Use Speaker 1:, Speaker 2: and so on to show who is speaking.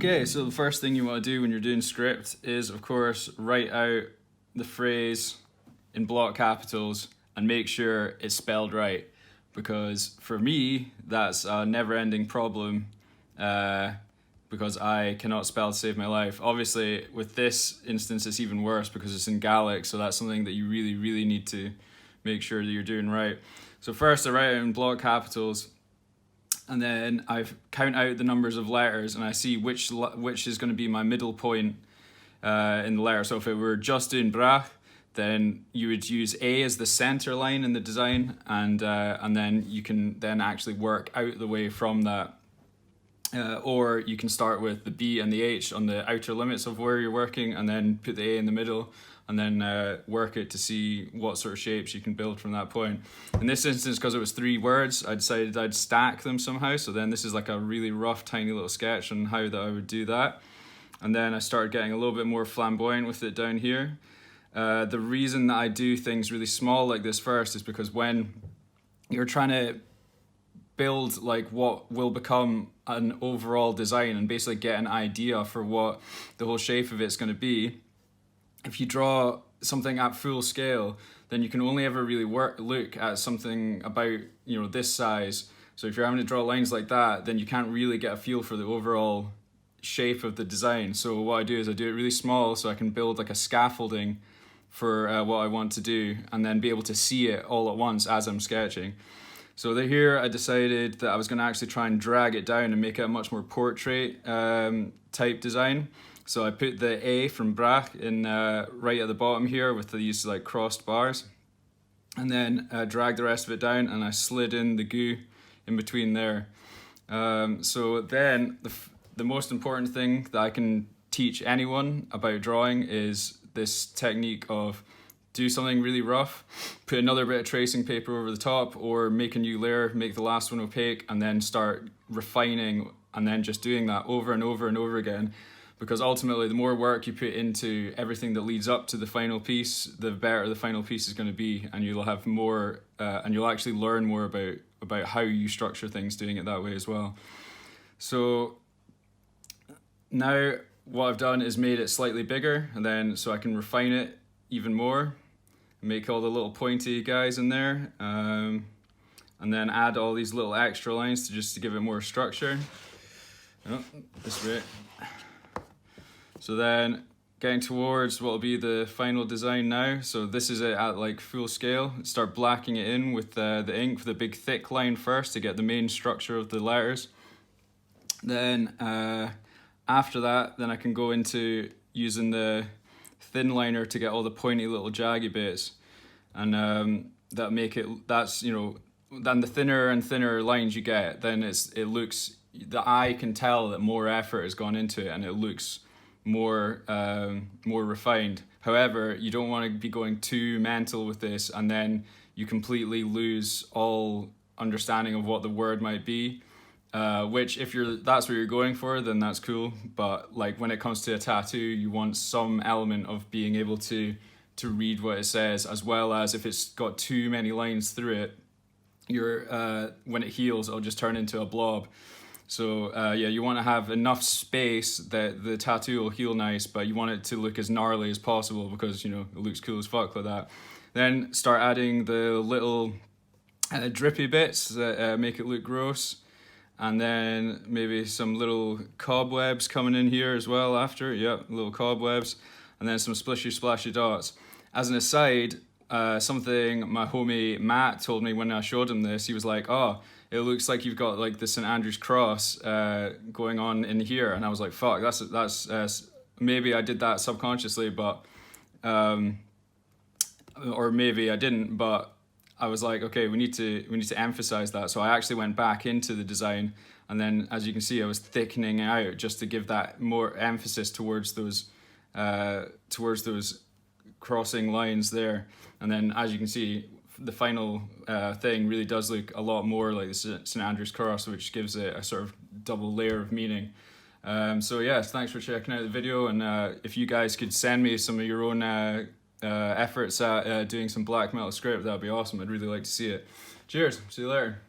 Speaker 1: Okay, so the first thing you want to do when you're doing script is, of course, write out the phrase in block capitals and make sure it's spelled right. Because for me, that's a never-ending problem because I cannot spell to save my life. Obviously, with this instance, it's even worse because it's in Gaelic, so that's something that you really, really need to make sure that you're doing right. So first, I write it in block capitals, and then I count out the numbers of letters, and I see which is going to be my middle point in the letter. So if it were just doing brach, then you would use A as the center line in the design, and then you can then actually work out the way from that. Or you can start with the B and the H on the outer limits of where you're working, and then put the A in the middle, and then work it to see what sort of shapes you can build from that point. In this instance, because it was 3 words, I decided I'd stack them somehow. So then this is like a really rough, tiny little sketch on how that I would do that. And then I started getting a little bit more flamboyant with it down here. The reason that I do things really small like this first is because when you're trying to build like what will become an overall design and basically get an idea for what the whole shape of it's going to be, if you draw something at full scale, then you can only ever really look at something about, this size. So if you're having to draw lines like that, then you can't really get a feel for the overall shape of the design. So what I do is I do it really small so I can build like a scaffolding for what I want to do, and then be able to see it all at once as I'm sketching. So here I decided that I was going to actually try and drag it down and make it a much more portrait type design. So I put the A from brach in right at the bottom here with these like crossed bars, and then drag the rest of it down, and I slid in the goo in between there. So then the most important thing that I can teach anyone about drawing is this technique of do something really rough, put another bit of tracing paper over the top, or make a new layer, make the last one opaque, and then start refining, and then just doing that over and over and over again. Because ultimately, the more work you put into everything that leads up to the final piece, the better the final piece is going to be, and you'll have more, and you'll actually learn more about how you structure things doing it that way as well. So now what I've done is made it slightly bigger, and then so I can refine it even more, make all the little pointy guys in there, and then add all these little extra lines just to give it more structure. Oh, this way. So then getting towards what will be the final design now. So this is it at like full scale. Start blacking it in with the ink with a big thick line first to get the main structure of the letters. Then after that, then I can go into using the thin liner to get all the pointy little jaggy bits, and then the thinner and thinner lines you get, then it looks, the eye can tell that more effort has gone into it, and it looks more refined. However, you don't want to be going too mental with this, and then you completely lose all understanding of what the word might be. Which if that's what you're going for, then that's cool. But like when it comes to a tattoo, you want some element of being able to read what it says, as well as if it's got too many lines through it, when it heals, it'll just turn into a blob. So you want to have enough space that the tattoo will heal nice, but you want it to look as gnarly as possible because it looks cool as fuck like that. Then start adding the little drippy bits that make it look gross. And then maybe some little cobwebs coming in here as well after. Yep, little cobwebs. And then some splishy splashy dots. As an aside, something my homie Matt told me when I showed him this, he was like, oh, it looks like you've got like the St. Andrew's cross going on in here. And I was like, fuck, that's maybe I did that subconsciously, but, or maybe I didn't, but I was like, okay, we need to emphasize that. So I actually went back into the design, and then as you can see, I was thickening out just to give that more emphasis towards those crossing lines there. And then as you can see, the final thing really does look a lot more like the St. Andrew's cross, which gives it a sort of double layer of meaning. So yes, thanks for checking out the video, and if you guys could send me some of your own efforts at doing some black metal script, that'd be awesome. I'd really like to see it. Cheers, see you later.